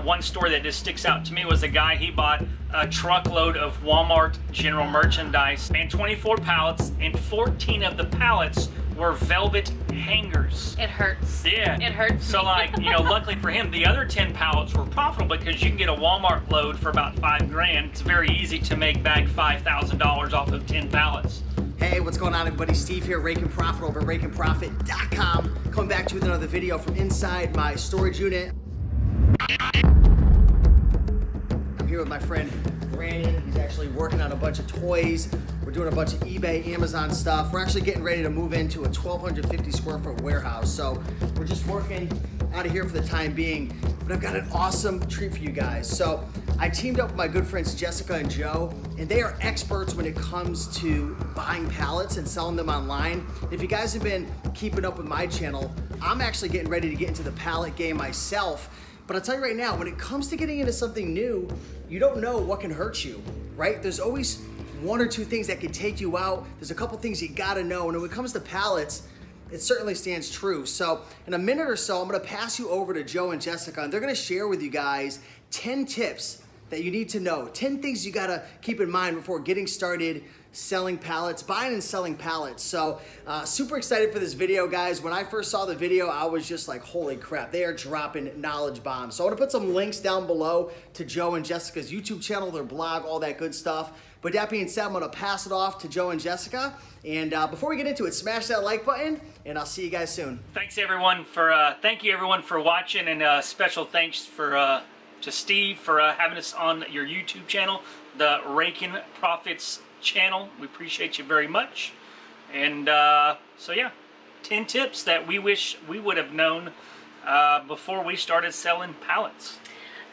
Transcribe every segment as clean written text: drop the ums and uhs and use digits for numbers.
one story that just sticks out to me was a guy, he bought a truckload of Walmart general merchandise and 24 pallets, and 14 of the pallets were velvet hangers. It hurts. Yeah. It hurts. So like, you know, luckily for him, the other 10 pallets were profitable because you can get a Walmart load for about $5,000. It's very easy to make back $5,000 off of 10 pallets. Hey, what's going on, everybody? Steve here, Rake and Profit over at rakeandprofit.com. Coming back to you with another video from inside my storage unit. I'm here with my friend Brandon. He's actually working on a bunch of toys. We're doing a bunch of eBay, Amazon stuff. We're actually getting ready to move into a 1,250 square foot warehouse. So we're just working out of here for the time being. But I've got an awesome treat for you guys. So I teamed up with my good friends Jessica and Joe, and they are experts when it comes to buying pallets and selling them online. If you guys have been keeping up with my channel, I'm actually getting ready to get into the pallet game myself. But I'll tell you right now, when it comes to getting into something new, you don't know what can hurt you, right? There's always one or two things that can take you out. There's a couple things you gotta know. And when it comes to pallets, it certainly stands true. So in a minute or so, I'm gonna pass you over to Joe and Jessica, and they're gonna share with you guys 10 tips that you need to know, 10 things you gotta keep in mind before getting started selling pallets, buying and selling pallets. So super excited for this video, guys. When I first saw the video, I was just like, holy crap, they are dropping knowledge bombs. So I wanna put some links down below to Joe and Jessica's YouTube channel, their blog, all that good stuff. But that being said, I'm gonna pass it off to Joe and Jessica. And before we get into it, smash that like button, and I'll see you guys soon. Thanks everyone for, thank you everyone for watching, and special thanks for, to Steve for having us on your YouTube channel, the Raking Profits channel. We appreciate you very much. And so yeah, 10 tips that we wish we would have known before we started selling pallets.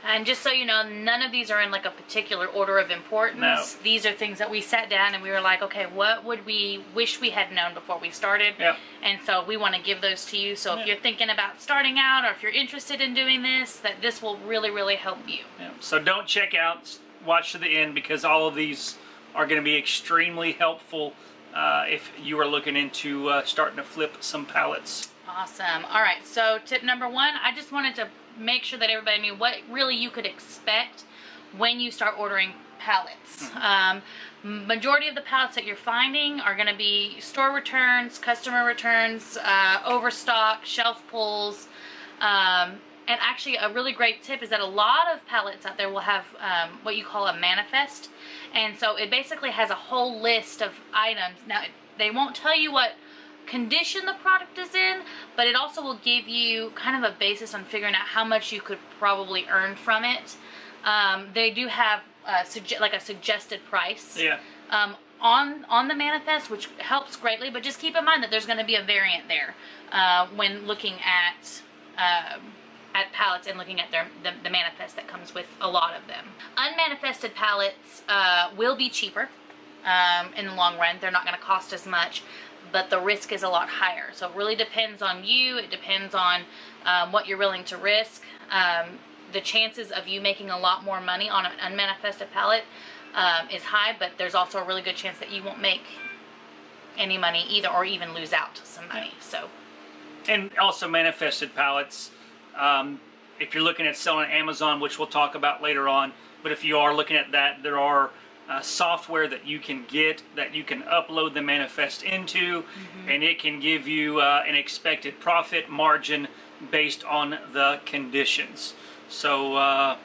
And just so you know, none of these are in like a particular order of importance. No. These are things that we sat down and we were like, okay, what would we wish we had known before we started? Yep. And so we want to give those to you. So if you're thinking about starting out, or if you're interested in doing this, that this will really, really help you. Yeah. So don't check out, watch to the end, because all of these are going to be extremely helpful if you are looking into starting to flip some pallets. Awesome. All right, so tip number one, I just wanted to make sure that everybody knew what really you could expect when you start ordering pallets. Majority of the pallets that you're finding are going to be store returns, customer returns, overstock, shelf pulls, and actually a really great tip is that a lot of pallets out there will have what you call a manifest, and so it basically has a whole list of items. Now they won't tell you what condition the product is in, but it also will give you kind of a basis on figuring out how much you could probably earn from it. They do have like a suggested price on the manifest, which helps greatly, but just keep in mind that there's going to be a variant there when looking at pallets and looking at the manifest that comes with a lot of them. Unmanifested pallets will be cheaper in the long run. They're not going to cost as much, but the risk is a lot higher. So it really depends on you. It depends on what you're willing to risk. The chances of you making a lot more money on an unmanifested pallet is high, but there's also a really good chance that you won't make any money either, or even lose out some money. So, and also manifested pallets, if you're looking at selling on Amazon, which we'll talk about later on, but if you are looking at that, there are software that you can get that you can upload the manifest into, and it can give you an expected profit margin based on the conditions. So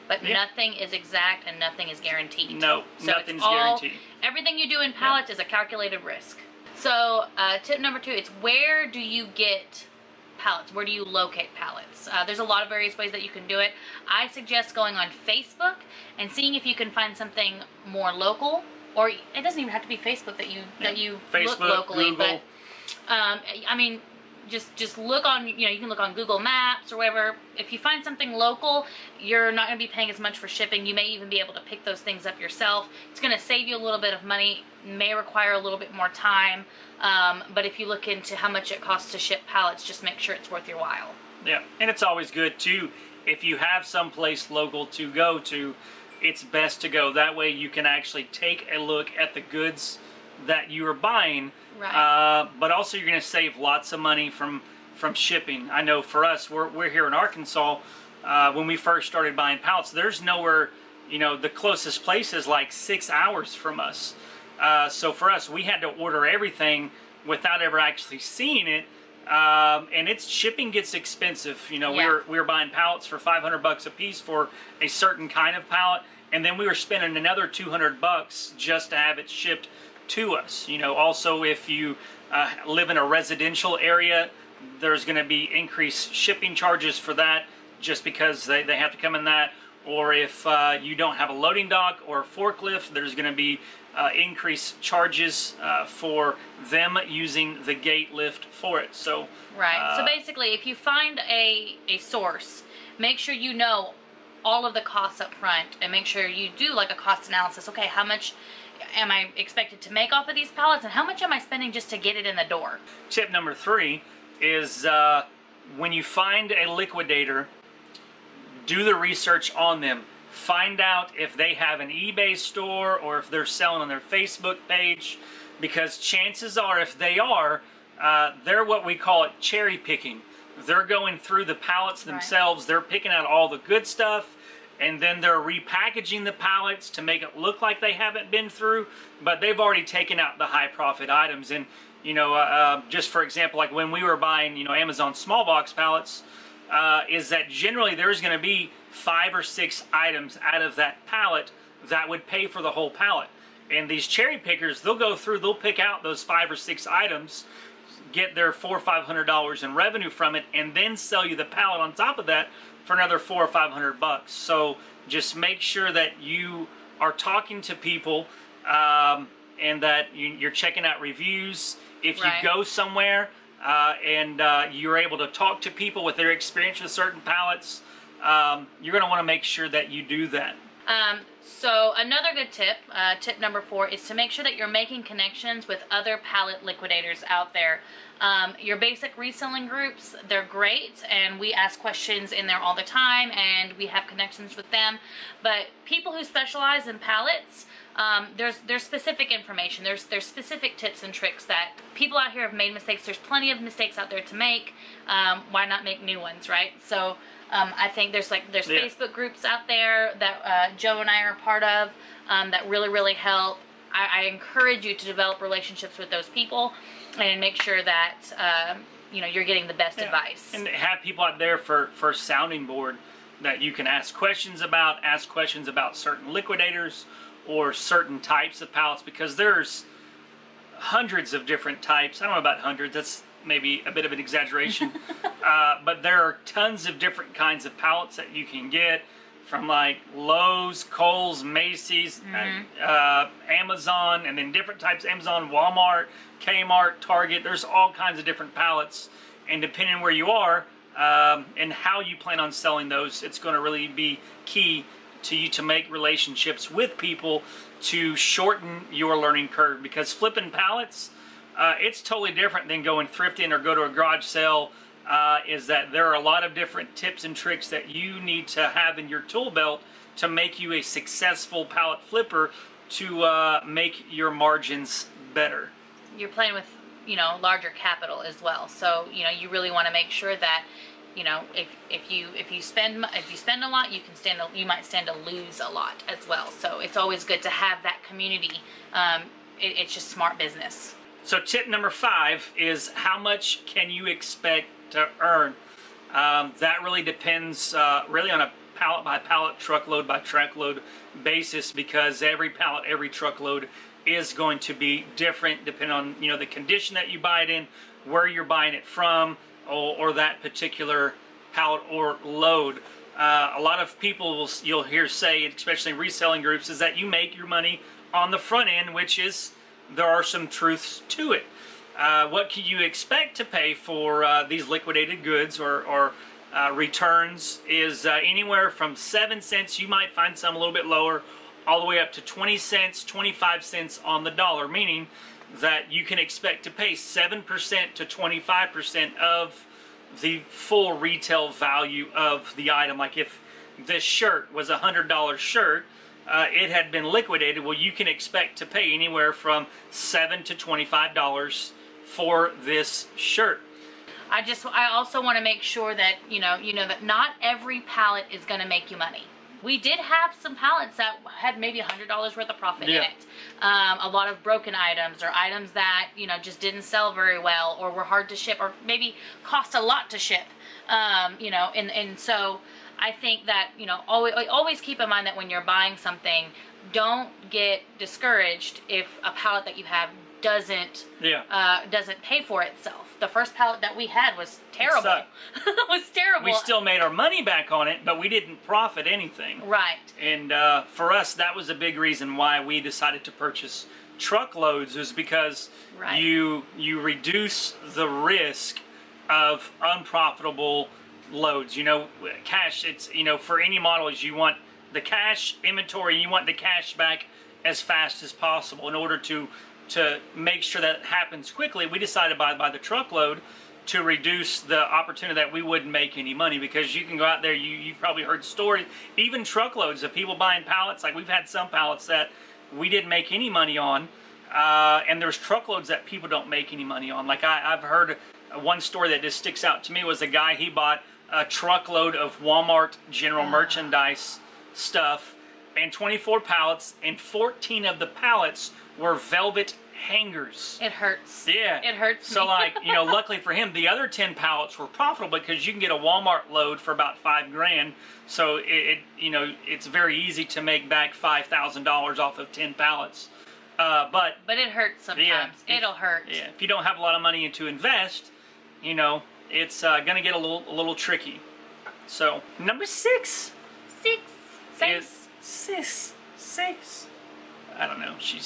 but nothing is exact and nothing is guaranteed. No, so nothing's guaranteed. Everything you do in pallets is a calculated risk. So tip number two, it's where do you get pallets? Where do you locate pallets? There's a lot of various ways that you can do it. I suggest going on Facebook and seeing if you can find something more local, or it doesn't even have to be Facebook that you Facebook, look locally, Google. but I mean, just look on, you know, you can look on Google Maps or whatever. If you find something local, you're not going to be paying as much for shipping. You may even be able to pick those things up yourself. It's going to save you a little bit of money, may require a little bit more time, but if you look into how much it costs to ship pallets, just make sure it's worth your while. Yeah, and it's always good too, if you have someplace local to go to, it's best to go. That way you can actually take a look at the goods that you are buying, right. But also you're going to save lots of money from shipping. I know for us, we're here in Arkansas, when we first started buying pallets, there's nowhere, the closest place is like 6 hours from us. So for us, we had to order everything without ever actually seeing it. And shipping gets expensive. We were buying pallets for $500 a piece for a certain kind of pallet, and then we were spending another $200 just to have it shipped to us. Also, if you live in a residential area, there's going to be increased shipping charges for that, just because they have to come in that. Or if you don't have a loading dock or a forklift, there's going to be increased charges for them using the gate lift for it. So right. So basically, if you find a source, make sure you know all of the costs up front, and make sure you do like a cost analysis. Okay, how much am I expected to make off of these pallets, and how much am I spending just to get it in the door? Tip number 3 is when you find a liquidator, do the research on them. Find out if they have an eBay store or if they're selling on their Facebook page, because chances are, if they are, they're what we call it cherry picking. They're going through the pallets themselves. Right. They're picking out all the good stuff, and then they're repackaging the pallets to make it look like they haven't been through, but they've already taken out the high profit items. And just for example, like when we were buying Amazon small box pallets, is that generally there's going to be 5 or 6 items out of that pallet that would pay for the whole pallet. And these cherry pickers, they'll go through, they'll pick out those 5 or 6 items, get their $400 or $500 in revenue from it, and then sell you the pallet on top of that for another $400 or $500. So just make sure that you are talking to people and that you're checking out reviews. If you go somewhere and you're able to talk to people with their experience with certain pallets, you're going to want to make sure that you do that. So another good tip, tip number 4, is to make sure that you're making connections with other pallet liquidators out there. Your basic reselling groups, they're great, and we ask questions in there all the time, and we have connections with them. But people who specialize in pallets, there's specific information. There's specific tips and tricks that people out here have made mistakes. There's plenty of mistakes out there to make. Why not make new ones, right? So I think there's Facebook groups out there that Joe and I are a part of that really help. I encourage you to develop relationships with those people and make sure that you're getting the best advice. And have people out there for a sounding board that you can ask questions about certain liquidators or certain types of pallets, because there's hundreds of different types. I don't know about hundreds, that's maybe a bit of an exaggeration, but there are tons of different kinds of pallets that you can get from like Lowe's, Kohl's, Macy's, Amazon, and then different types of Amazon, Walmart, Kmart, Target. There's all kinds of different pallets, and depending on where you are and how you plan on selling those, it's going to really be key to you to make relationships with people to shorten your learning curve, because flipping pallets, it's totally different than going thrifting or go to a garage sale. Is that there are a lot of different tips and tricks that you need to have in your tool belt to make you a successful pallet flipper, to make your margins better. You're playing with larger capital as well, so you really want to make sure that if you spend a lot, you might stand to lose a lot as well. So it's always good to have that community. It's just smart business. So tip number 5 is, how much can you expect to earn? That really depends really on a pallet by pallet, truckload by truckload basis, because every pallet, every truckload is going to be different depending on the condition that you buy it in, where you're buying it from, or that particular pallet or load. A lot of people you'll hear say, especially in reselling groups, is that you make your money on the front end, which is, there are some truths to it. What can you expect to pay for these liquidated goods or returns is anywhere from 7 cents, you might find some a little bit lower, all the way up to 20 cents, 25 cents on the dollar, meaning that you can expect to pay 7% to 25% of the full retail value of the item. Like if this shirt was a $100 shirt, it had been liquidated, well, you can expect to pay anywhere from $7 to $25 for this shirt. I also want to make sure that you know that not every pallet is going to make you money. We did have some pallets that had maybe $100 worth of profit in it. A lot of broken items, or items that just didn't sell very well, or were hard to ship, or maybe cost a lot to ship. And so I think that always keep in mind that when you're buying something, don't get discouraged if a pallet that you have doesn't pay for itself. The first pallet that we had was terrible. Was terrible. We still made our money back on it, but we didn't profit anything. Right. And for us, that was a big reason why we decided to purchase truckloads, is because you reduce the risk of unprofitable loads. Cash, it's for any models, you want the cash inventory, you want the cash back as fast as possible. In order to make sure that happens quickly, we decided by the truckload to reduce the opportunity that we wouldn't make any money, because you can go out there, you've probably heard stories, even truckloads of people buying pallets. Like, we've had some pallets that we didn't make any money on, and there's truckloads that people don't make any money on. Like, I've heard one story that just sticks out to me was a guy, he bought a truckload of Walmart general merchandise stuff and 24 pallets, and 14 of the pallets were velvet hangers. It hurts. Yeah. It hurts So, me. like, luckily for him, the other 10 pallets were profitable, because you can get a Walmart load for about $5,000. So it's very easy to make back $5,000 off of 10 pallets. But it hurts sometimes. It'll hurt. Yeah. If you don't have a lot of money to invest, it's gonna get a little tricky. So number 6. Six. I don't know. She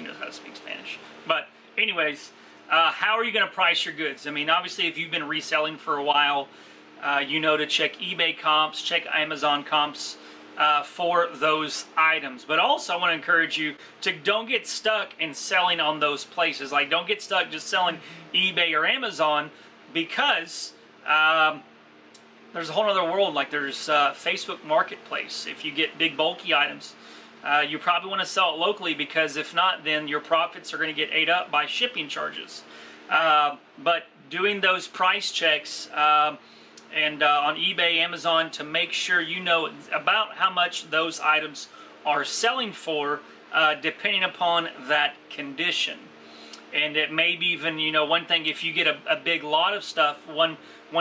knows how to speak Spanish. But anyways, how are you going to price your goods? I mean, obviously, if you've been reselling for a while, to check eBay comps, check Amazon comps for those items. But also, I want to encourage you to don't get stuck in selling on those places. Like, don't get stuck just selling eBay or Amazon, because there's a whole other world. Like, there's Facebook Marketplace. If you get big bulky items, you probably want to sell it locally, because if not, then your profits are going to get ate up by shipping charges. But doing those price checks and on eBay, Amazon, to make sure you know about how much those items are selling for, depending upon that condition. And it may be even, one thing, if you get a big lot of stuff, one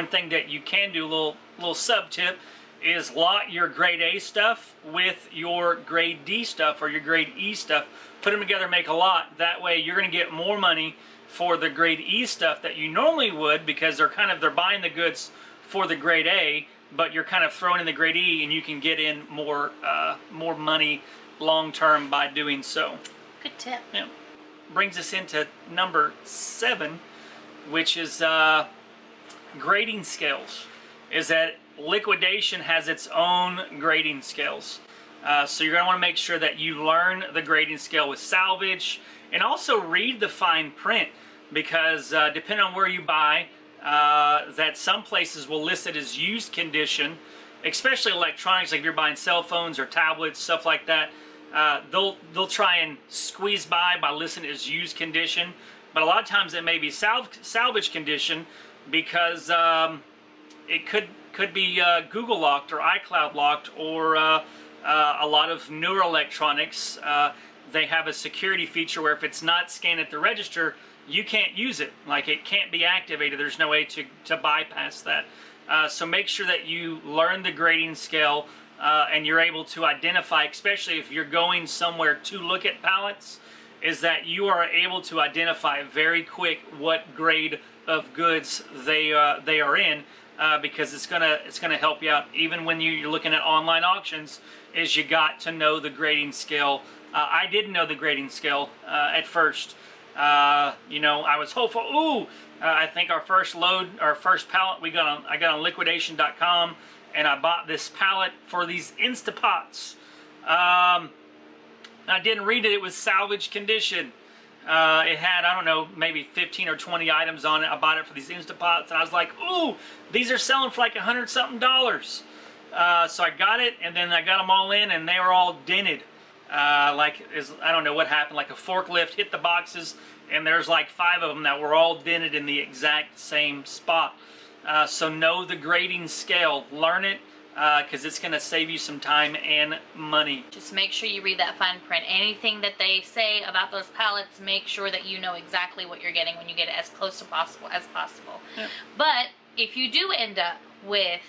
thing that you can do, little sub tip, is lot your grade A stuff with your grade D stuff or your grade E stuff. Put them together, make a lot. That way you're going to get more money for the grade E stuff that you normally would, because they're buying the goods for the grade A, but you're kind of throwing in the grade E, and you can get in more money long term by doing so. Good tip. Yeah. Brings us into number 7, which is grading scales. Is that liquidation has its own grading scales. So you're going to want to make sure that you learn the grading scale with salvage, and also read the fine print, because depending on where you buy, that some places will list it as used condition, especially electronics. Like if you're buying cell phones or tablets, stuff like that, they'll try and squeeze by listing it as used condition, but a lot of times it may be salvage condition, because it could be Google locked or iCloud locked, or a lot of newer electronics, they have a security feature where if it's not scanned at the register, you can't use it. Like, it can't be activated. There's no way to bypass that. So make sure that you learn the grading scale, and you're able to identify, especially if you're going somewhere to look at pallets, is that you are able to identify very quick what grade of goods they are in, because it's gonna help you out even when you're looking at online auctions. Is you got to know the grading scale. I didn't know the grading scale at first. I was hopeful. I think our first pallet I got on liquidation.com, and I bought this pallet for these Instapots. I didn't read it. It was salvage condition. It had, I don't know, maybe 15 or 20 items on it. I bought it for these Instapots, and I was like, ooh, these are selling for like $100-something. So I got it, and then I got them all in, and they were all dented. I don't know what happened, like a forklift hit the boxes, and there's like 5 of them that were all dented in the exact same spot. So know the grading scale, learn it, because it's going to save you some time and money. Just make sure you read that fine print. Anything that they say about those pallets, make sure that you know exactly what you're getting when you get it as close to possible as possible. Yeah. But if you do end up with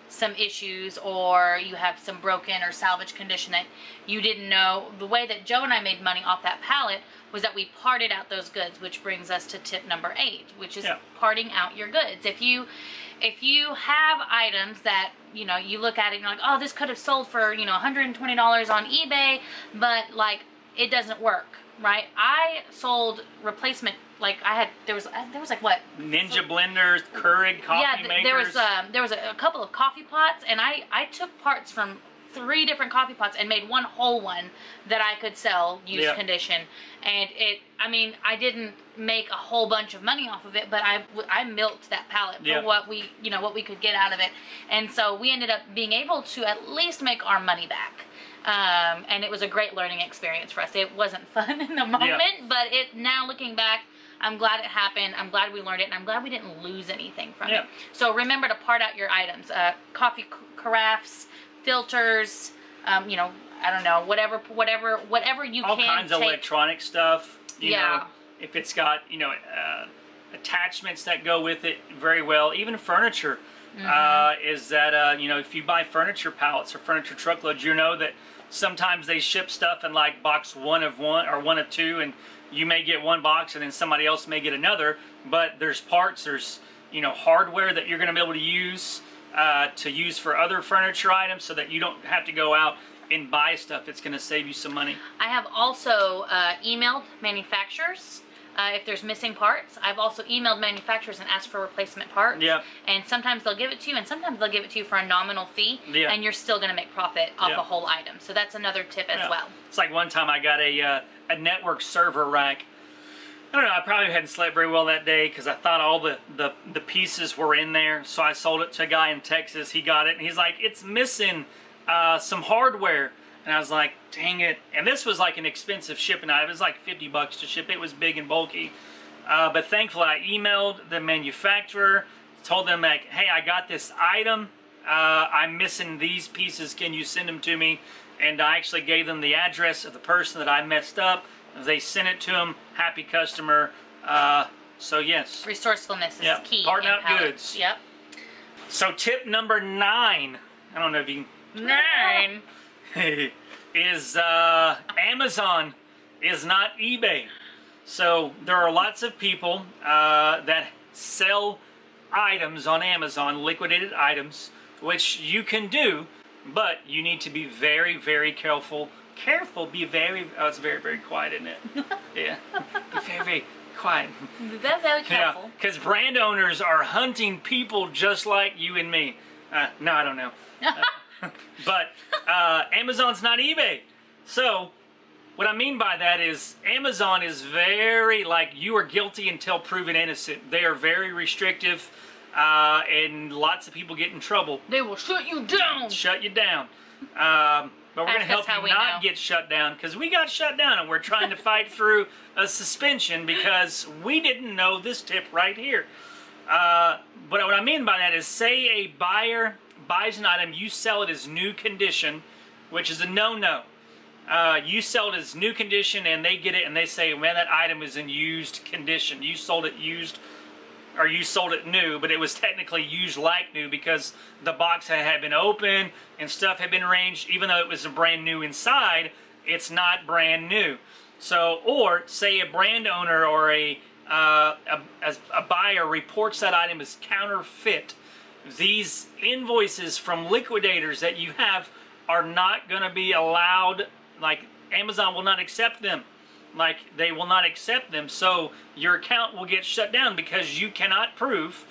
some issues, or you have some broken or salvage condition that you didn't know, the way that Joe and I made money off that pallet was that we parted out those goods, which brings us to tip number 8, which is parting out your goods. If you have items that, you know, you look at it and you're like, oh, this could have sold for, you know, $120 on eBay, but like it doesn't work, right? I sold replacement, like there was like what? Ninja blenders, Keurig coffee makers. There was a couple of coffee pots, and I took parts from 3 different coffee pots and made one whole one that I could sell used condition. And I mean, I didn't make a whole bunch of money off of it, but I milked that pallet for what we could get out of it. And so we ended up being able to at least make our money back. And it was a great learning experience for us. It wasn't fun in the moment, but now looking back, I'm glad it happened. I'm glad we learned it, and I'm glad we didn't lose anything from it. So remember to part out your items. Coffee carafes, filters, you know, I don't know, whatever you can. All kinds of electronic stuff. You know, if it's got, you know, attachments that go with it very well. Even furniture. Is that, you know, if you buy furniture pallets or furniture truckloads, you know that sometimes they ship stuff in like box 1 of 1 or 1 of 2, and you may get 1 box and then somebody else may get another, but there's parts, there's, you know, hardware that you're going to be able to use for other furniture items, so that you don't have to go out and buy stuff. It's going to save you some money. I have also emailed manufacturers if there's missing parts. I've also emailed manufacturers and asked for replacement parts. And sometimes they'll give it to you, and sometimes they'll give it to you for a nominal fee, and you're still going to make profit off a whole item. So that's another tip as well. It's like one time I got a network server rack. I don't know, I probably hadn't slept very well that day because I thought all the pieces were in there. So I sold it to a guy in Texas. He got it, and he's like, it's missing some hardware. And I was like, dang it. And this was like an expensive shipping item. It was like $50 to ship. It was big and bulky. But thankfully, I emailed the manufacturer, told them, like, hey, I got this item. I'm missing these pieces. Can you send them to me? And I actually gave them the address of the person that I messed up. They sent it to him. Happy customer. So, yes. Resourcefulness is key. Parting out goods. Yep. So, tip number 9. I don't know if you can... 9. is Amazon is not eBay. So there are lots of people that sell items on Amazon, liquidated items, which you can do, but you need to be very, very careful. Be very, oh, it's very, very quiet, isn't it? Yeah, be very, very quiet. That's very careful. Because brand owners are hunting people just like you and me. No, I don't know. But Amazon's not eBay. So what I mean by that is Amazon is very, like, you are guilty until proven innocent. They are very restrictive, and lots of people get in trouble. They will shut you down. Shut you down. But we're going to help you not get shut down, because we got shut down, and we're trying to fight through a suspension because we didn't know this tip right here. But what I mean by that is, say a buyer buys an item, you sell it as new condition, which is a no-no. You sell it as new condition, and they get it, and they say, man, that item is in used condition. You sold it used, or you sold it new, but it was technically used like new because the box had been opened and stuff had been arranged. Even though it was a brand new inside, it's not brand new. So, or say a brand owner or a buyer reports that item as counterfeit. These invoices from liquidators that you have are not going to be allowed. Like, Amazon will not accept them. Like, they will not accept them. So your account will get shut down because you cannot prove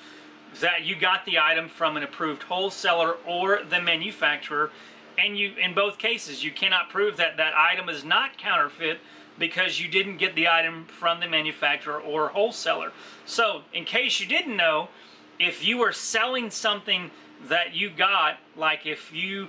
that you got the item from an approved wholesaler or the manufacturer. And you, in both cases, you cannot prove that that item is not counterfeit because you didn't get the item from the manufacturer or wholesaler. So, in case you didn't know, if you were selling something that you got, like if you,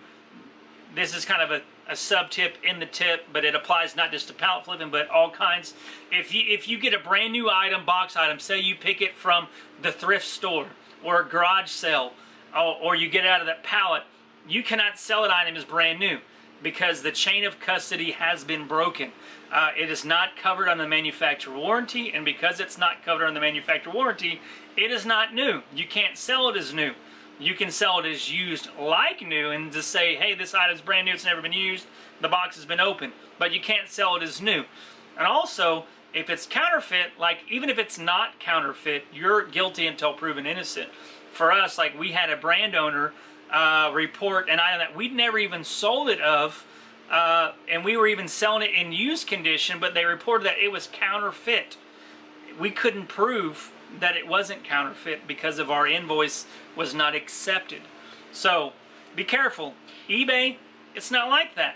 this is kind of a a sub tip in the tip, but it applies not just to pallet flipping, but all kinds. If you get a brand new item, box item, say you pick it from the thrift store or a garage sale, or you get it out of that pallet, you cannot sell an item as brand new because the chain of custody has been broken. It is not covered on the manufacturer warranty, and because it's not covered on the manufacturer warranty, it is not new. You can't sell it as new. You can sell it as used like new and just say, hey, this item's brand new, it's never been used, the box has been opened, but you can't sell it as new. And also, if it's counterfeit, like even if it's not counterfeit, you're guilty until proven innocent. For us, like we had a brand owner report an item that we'd never even sold it of, and we were even selling it in used condition, but they reported that it was counterfeit. We couldn't prove that it wasn't counterfeit because of our invoice was not accepted. So be careful. eBay, it's not like that,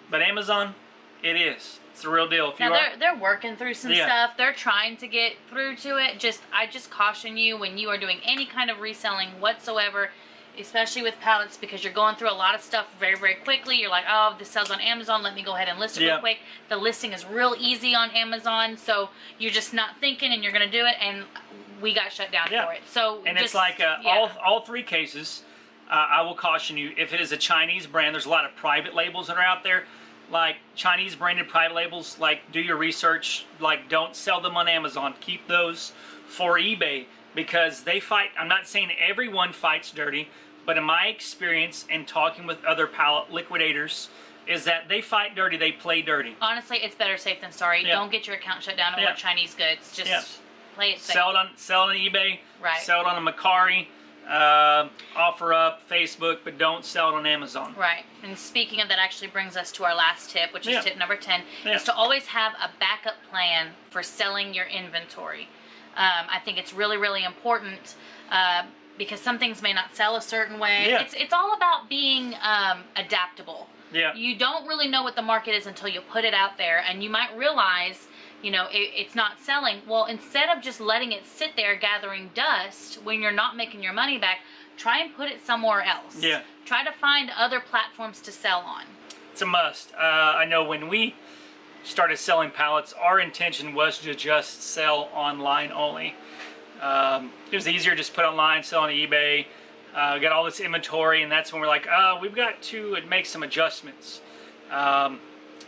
but Amazon, it is. It's the real deal. If now they're working through some Yeah. stuff. They're trying to get through to it. I just caution you when you are doing any kind of reselling whatsoever, especially with pallets, because you're going through a lot of stuff very, very quickly. You're like, oh, this sells on Amazon, let me go ahead and list it Yeah. real quick. The listing is real easy on Amazon, so you're just not thinking and you're going to do it, and we got shut down Yeah. for it. So And just, it's like yeah. all three cases, I will caution you, if it is a Chinese brand, there's a lot of private labels that are out there. Like Chinese branded private labels, like do your research, like don't sell them on Amazon. Keep those for eBay because they fight. I'm not saying everyone fights dirty, but in my experience and talking with other pallet liquidators, is that they fight dirty, they play dirty. Honestly, it's better safe than sorry. Yeah. Don't get your account shut down over Yeah. Chinese goods. Just Yeah. play it safe. Sell it on eBay, Right. sell it on a Mercari, offer up, Facebook, but don't sell it on Amazon. Right. And speaking of that, actually brings us to our last tip, which is Yeah. tip number 10, Yeah. is to always have a backup plan for selling your inventory. I think it's really, really important because some things may not sell a certain way. Yeah. It's all about being adaptable. Yeah. You don't really know what the market is until you put it out there, and you might realize, you know, it's not selling. Well, instead of just letting it sit there gathering dust when you're not making your money back, try and put it somewhere else. Yeah. Try to find other platforms to sell on. It's a must. I know when we started selling pallets, our intention was to just sell online only. It was easier to just put online, sell on eBay, got all this inventory, and that's when we're like, we've got to make some adjustments.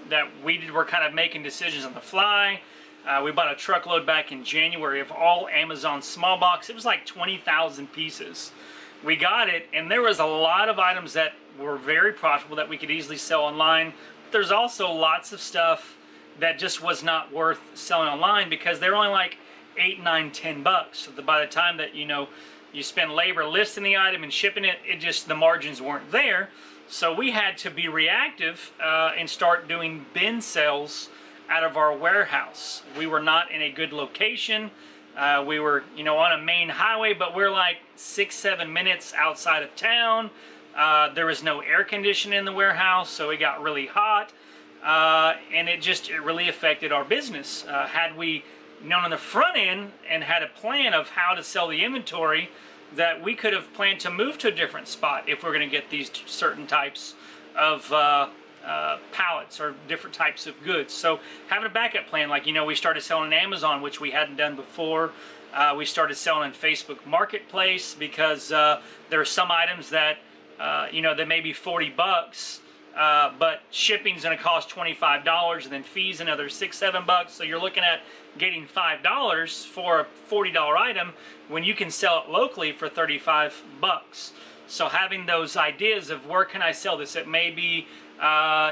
That we're kind of making decisions on the fly. We bought a truckload back in January of all Amazon small box. It was like 20,000 pieces. We got it, and there was a lot of items that were very profitable that we could easily sell online. There's also lots of stuff that just was not worth selling online because they're only like $8, $9, $10. So by the time that you spend labor listing the item and shipping it, the margins weren't there. So we had to be reactive and start doing bin sales out of our warehouse. We were not in a good location. We were, on a main highway, but we're like 6-7 minutes outside of town. There was no air conditioning in the warehouse, so it got really hot, and it really affected our business. Had we known on the front end and had a plan of how to sell the inventory, that we could have planned to move to a different spot if we're going to get these certain types of pallets or different types of goods. So having a backup plan, like we started selling on Amazon, which we hadn't done before. We started selling on Facebook Marketplace because there are some items that they may be $40, but shipping's going to cost $25, and then fees another $6-7. So you're looking at getting $5 for a $40 item when you can sell it locally for $35. So having those ideas of where can I sell this, it may be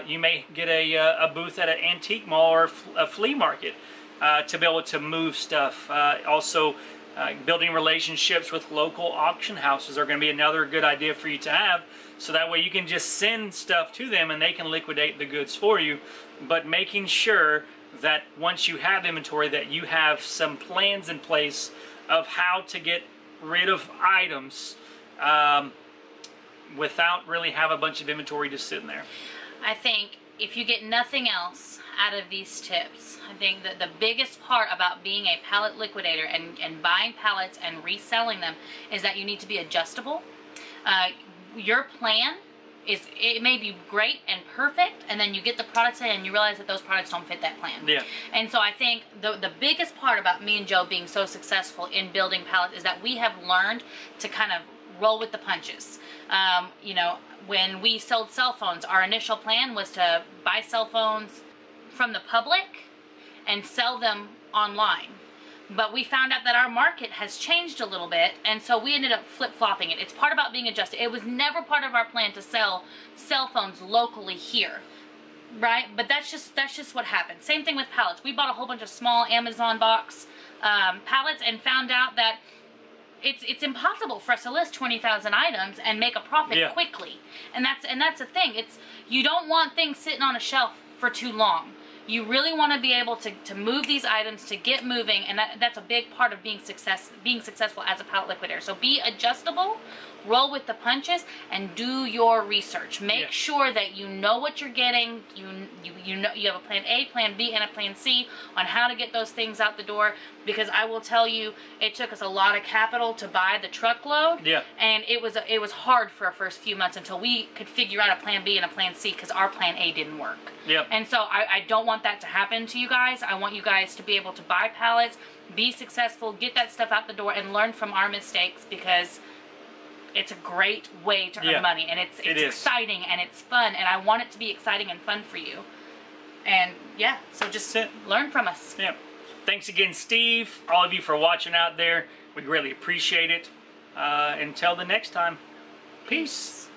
you may get a booth at an antique mall or a flea market to be able to move stuff. Also, building relationships with local auction houses are going to be another good idea for you to have. So that way you can just send stuff to them and they can liquidate the goods for you. But making sure that once you have inventory that you have some plans in place of how to get rid of items without really have a bunch of inventory just sitting there. I think if you get nothing else out of these tips, I think that the biggest part about being a pallet liquidator and buying pallets and reselling them is that you need to be adjustable. Your plan it may be great and perfect, and then you get the products in and you realize that those products don't fit that plan. Yeah. And so I think the biggest part about me and Joe being so successful in building pallets is that we have learned to kind of roll with the punches. You know, when we sold cell phones, our initial plan was to buy cell phones from the public and sell them online. But we found out that our market has changed a little bit, and so we ended up flip-flopping it. It's part about being adjusted. It was never part of our plan to sell cell phones locally here, right? But that's just what happened. Same thing with pallets. We bought a whole bunch of small Amazon box pallets and found out that it's impossible for us to list 20,000 items and make a profit quickly. And that's the thing. You don't want things sitting on a shelf for too long. You really want to be able to move these items, to get moving, and that's a big part of being successful as a pallet liquidator. So be adjustable, roll with the punches, and do your research. Make sure that you know what you're getting. You know you have a plan A, plan B, and a plan C on how to get those things out the door. Because I will tell you, it took us a lot of capital to buy the truckload. Yeah. And it was hard for our first few months until we could figure out a plan B and a plan C, because our plan A didn't work. Yep. And so I don't want that to happen to you guys. I want you guys to be able to buy pallets, be successful, get that stuff out the door, and learn from our mistakes, because it's a great way to earn money, and it's exciting and it's fun, and I want it to be exciting and fun for you. And yeah, so just learn from us. Yeah. Thanks again, Steve, all of you for watching out there. We greatly appreciate it. Until the next time, peace.